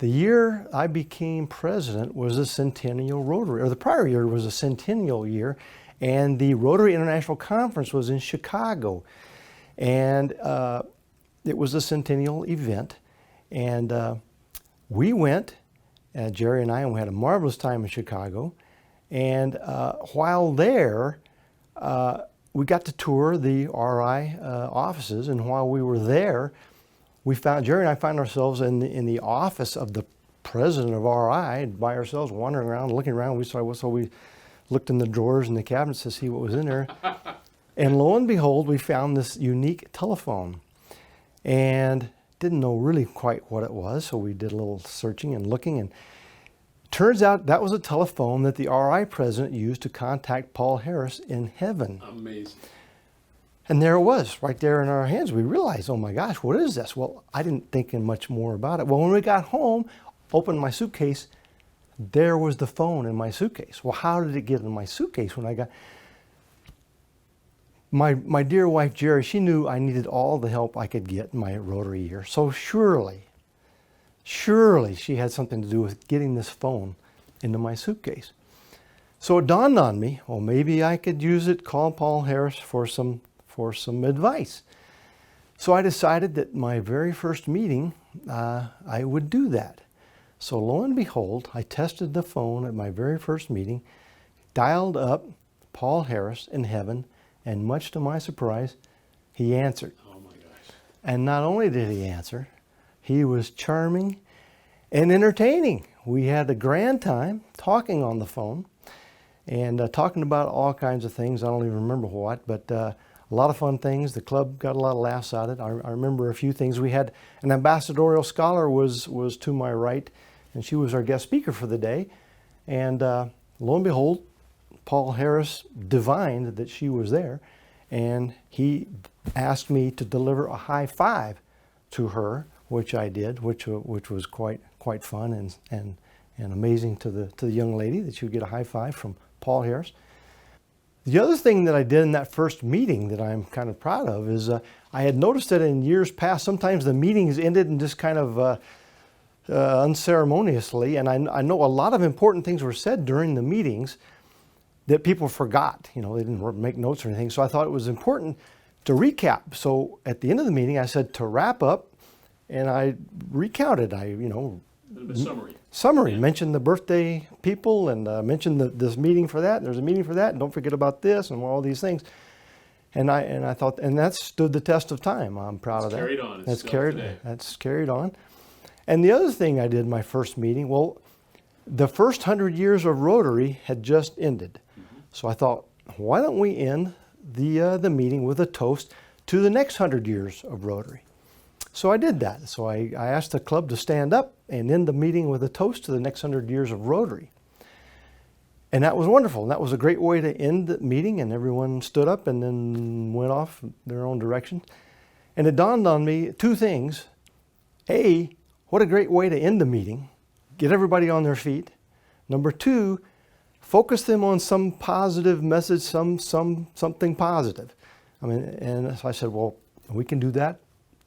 The year I became president was a centennial Rotary, or the prior year was a centennial year, and the Rotary International Conference was in Chicago. And it was a centennial event. And we went, Jerry and we had a marvelous time in Chicago. And while there, we got to tour the RI offices. And while we were there, Jerry and I found ourselves in the office of the president of RI by ourselves, wandering around, looking around. So we looked in the drawers and the cabinets to see what was in there. And lo and behold, we found this unique telephone and didn't know really quite what it was. So we did a little searching and looking, and turns out that was a telephone that the RI president used to contact Paul Harris in heaven. Amazing. And there it was, right there in our hands. We realized, oh my gosh, what is this? Well, I didn't think much more about it. Well, when we got home, opened my suitcase, there was the phone in my suitcase. Well, how did it get in my suitcase when I got... My dear wife, Jerry, she knew I needed all the help I could get in my Rotary year. So surely she had something to do with getting this phone into my suitcase. So it dawned on me, well, maybe I could use it, call Paul Harris for some advice. So I decided that my very first meeting, I would do that. So lo and behold, I tested the phone at my very first meeting, dialed up Paul Harris in heaven, and much to my surprise, he answered. Oh my gosh. And not only did he answer, he was charming and entertaining. We had a grand time talking on the phone and talking about all kinds of things. I don't even remember what, but a lot of fun things. The club got a lot of laughs out of it. I remember a few things. We had an ambassadorial scholar was to my right, and she was our guest speaker for the day. And lo and behold, Paul Harris divined that she was there, and he asked me to deliver a high five to her, which I did, which was quite fun and amazing to the young lady that she would get a high five from Paul Harris. The other thing that I did in that first meeting that I'm kind of proud of is I had noticed that in years past, sometimes the meetings ended in just kind of unceremoniously, and I know a lot of important things were said during the meetings that people forgot. You know, they didn't make notes or anything. So I thought it was important to recap. So at the end of the meeting, I said to wrap up, and I recounted. Summary. Yeah. Mentioned the birthday people and mentioned this meeting for that. And there's a meeting for that. And don't forget about this and all these things. And I thought, and that stood the test of time. I'm proud of that. Carried on. That's carried on. And the other thing I did in my first meeting, well, the first 100 years of Rotary had just ended. So I thought, why don't we end the meeting with a toast to the next 100 years of Rotary? So I did that. So I asked the club to stand up and end the meeting with a toast to the next 100 years of Rotary. And that was wonderful. And that was a great way to end the meeting, and everyone stood up and then went off their own direction. And it dawned on me two things. A, what a great way to end the meeting. Get everybody on their feet. Number two, focus them on some positive message, something positive. I mean, and so I said, well, we can do that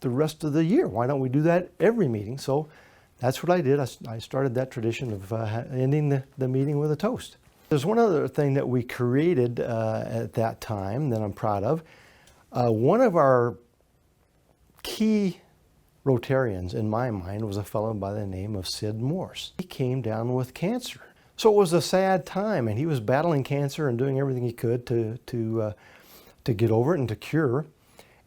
the rest of the year. Why don't we do that every meeting? So that's what I did. I started that tradition of ending the meeting with a toast. There's one other thing that we created at that time that I'm proud of. One of our key Rotarians in my mind was a fellow by the name of Sid Morse. He came down with cancer. So it was a sad time, and he was battling cancer and doing everything he could to get over it and to cure.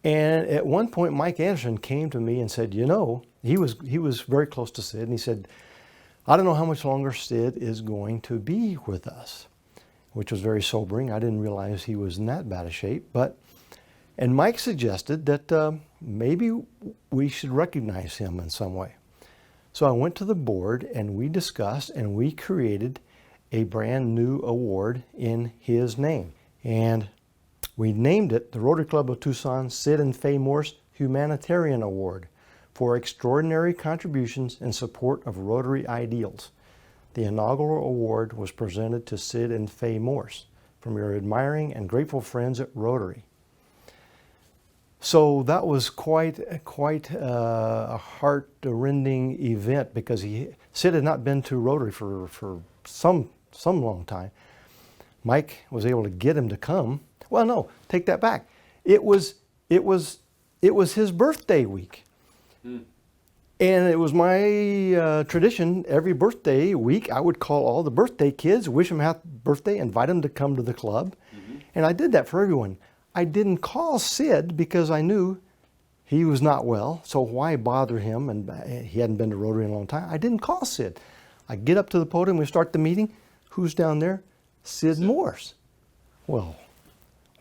And at one point, Mike Anderson came to me and said, you know, he was very close to Sid, and he said, I don't know how much longer Sid is going to be with us, which was very sobering. I didn't realize he was in that bad a shape. And Mike suggested that maybe we should recognize him in some way. So I went to the board, and we discussed, and we created a brand new award in his name. And we named it the Rotary Club of Tucson Sid and Fay Morse Humanitarian Award for extraordinary contributions in support of Rotary ideals. The inaugural award was presented to Sid and Fay Morse from your admiring and grateful friends at Rotary. So that was quite a heart-rending event, because Sid had not been to Rotary for some long time. Mike was able to get him to come. Well, no, take that back. It was his birthday week. And it was my tradition, every birthday week, I would call all the birthday kids, wish them happy birthday, invite them to come to the club. And I did that for everyone. I didn't call Sid because I knew he was not well, so why bother him? And he hadn't been to Rotary in a long time. I didn't call Sid. I get up to the podium, we start the meeting. Who's down there? Sid Morse. Well,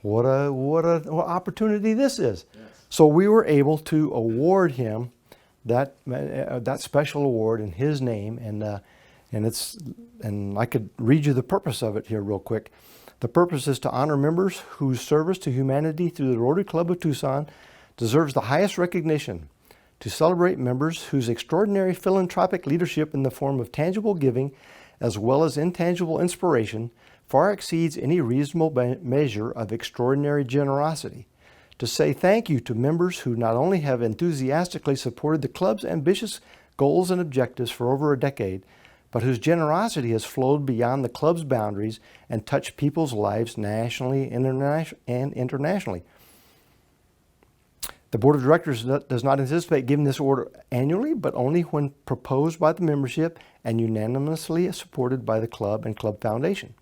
what opportunity this is. Yes. So we were able to award him that special award in his name, and I could read you the purpose of it here real quick. The purpose is to honor members whose service to humanity through the Rotary Club of Tucson deserves the highest recognition, to celebrate members whose extraordinary philanthropic leadership in the form of tangible giving as well as intangible inspiration far exceeds any reasonable measure of extraordinary generosity, to say thank you to members who not only have enthusiastically supported the club's ambitious goals and objectives for over a decade, but whose generosity has flowed beyond the club's boundaries and touched people's lives nationally and internationally. The Board of Directors does not anticipate giving this award annually, but only when proposed by the membership and unanimously supported by the club and club foundation.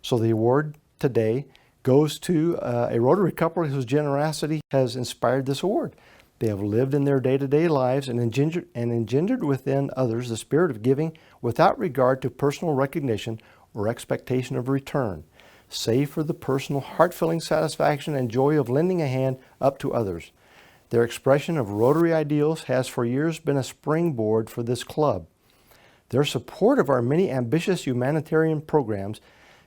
So the award today goes to a Rotary couple whose generosity has inspired this award. They have lived in their day-to-day lives and engendered within others the spirit of giving without regard to personal recognition or expectation of return, save for the personal heart-filling satisfaction and joy of lending a hand up to others. Their expression of Rotary ideals has for years been a springboard for this club. Their support of our many ambitious humanitarian programs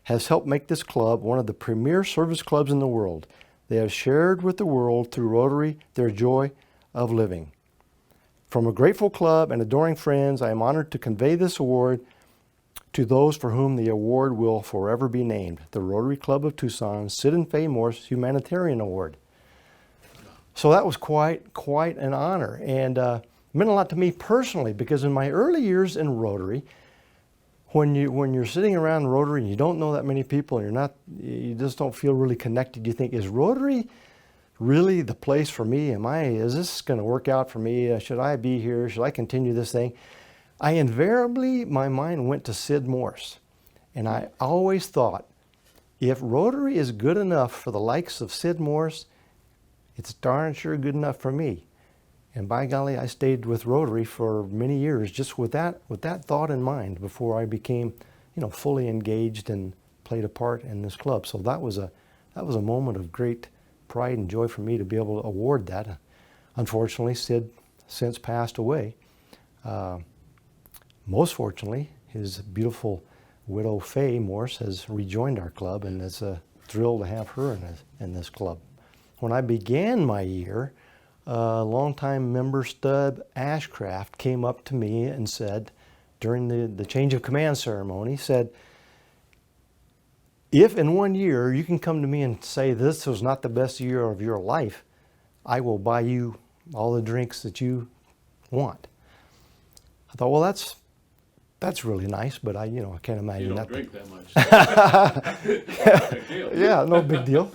has helped make this club one of the premier service clubs in the world. They have shared with the world through Rotary their joy of living. From a grateful club and adoring friends, I am honored to convey this award to those for whom the award will forever be named, the Rotary Club of Tucson Sid and Faye Morse Humanitarian Award. So that was quite an honor, and meant a lot to me personally, because in my early years in Rotary, when you're sitting around Rotary and you don't know that many people and you just don't feel really connected, you think, is Rotary really the place for me? Is this going to work out for me? Should I be here? Should I continue this thing? My mind went to Sid Morse. And I always thought, if Rotary is good enough for the likes of Sid Morse, it's darn sure good enough for me. And by golly, I stayed with Rotary for many years just with that thought in mind before I became, fully engaged and played a part in this club. So that was a moment of great pride and joy for me to be able to award that. Unfortunately, Sid since passed away. Most fortunately, his beautiful widow Faye Morse has rejoined our club, and it's a thrill to have her in this club. When I began my year, longtime member Stub Ashcraft came up to me and said, during the change of command ceremony, said, if in 1 year you can come to me and say this was not the best year of your life, I will buy you all the drinks that you want. I thought, well, that's really nice, but I can't imagine you that. You don't drink that much. Yeah, no big deal.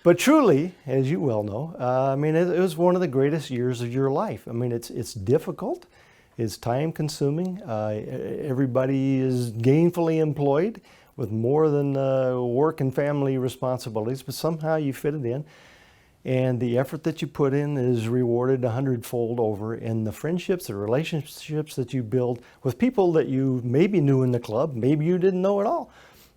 But truly, as you well know, it was one of the greatest years of your life. It's difficult, it's time consuming. Everybody is gainfully employed with more than work and family responsibilities, but somehow you fit it in. And the effort that you put in is rewarded 100-fold over in the friendships, the relationships that you build with people that you maybe knew in the club, maybe you didn't know at all.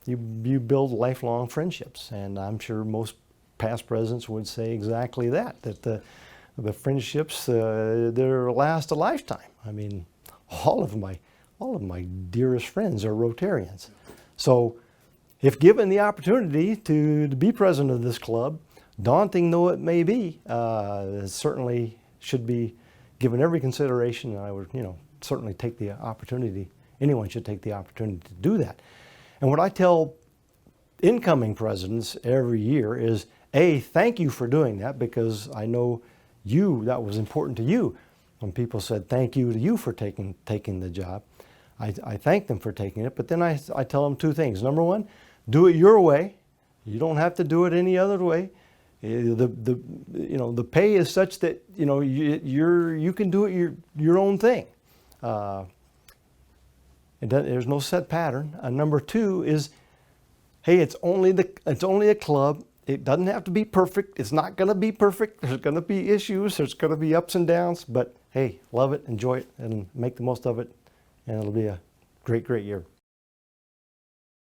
You build lifelong friendships, and I'm sure most past presidents would say exactly that the friendships, they're last a lifetime. All of my dearest friends are Rotarians. So if given the opportunity to be president of this club, daunting though it may be, it certainly should be given every consideration. And I would, certainly take the opportunity. Anyone should take the opportunity to do that. And what I tell incoming presidents every year is thank you for doing that, because I know that was important to you. When people said thank you to you for taking the job, I thank them for taking it. But then I tell them two things. Number one, do it your way. You don't have to do it any other way. The pay is such that you can do it your own thing. There's no set pattern. Number two is, hey, it's only a club. It doesn't have to be perfect. It's not going to be perfect. There's going to be issues. There's going to be ups and downs. But hey, love it, enjoy it, and make the most of it. And it'll be a great, great year.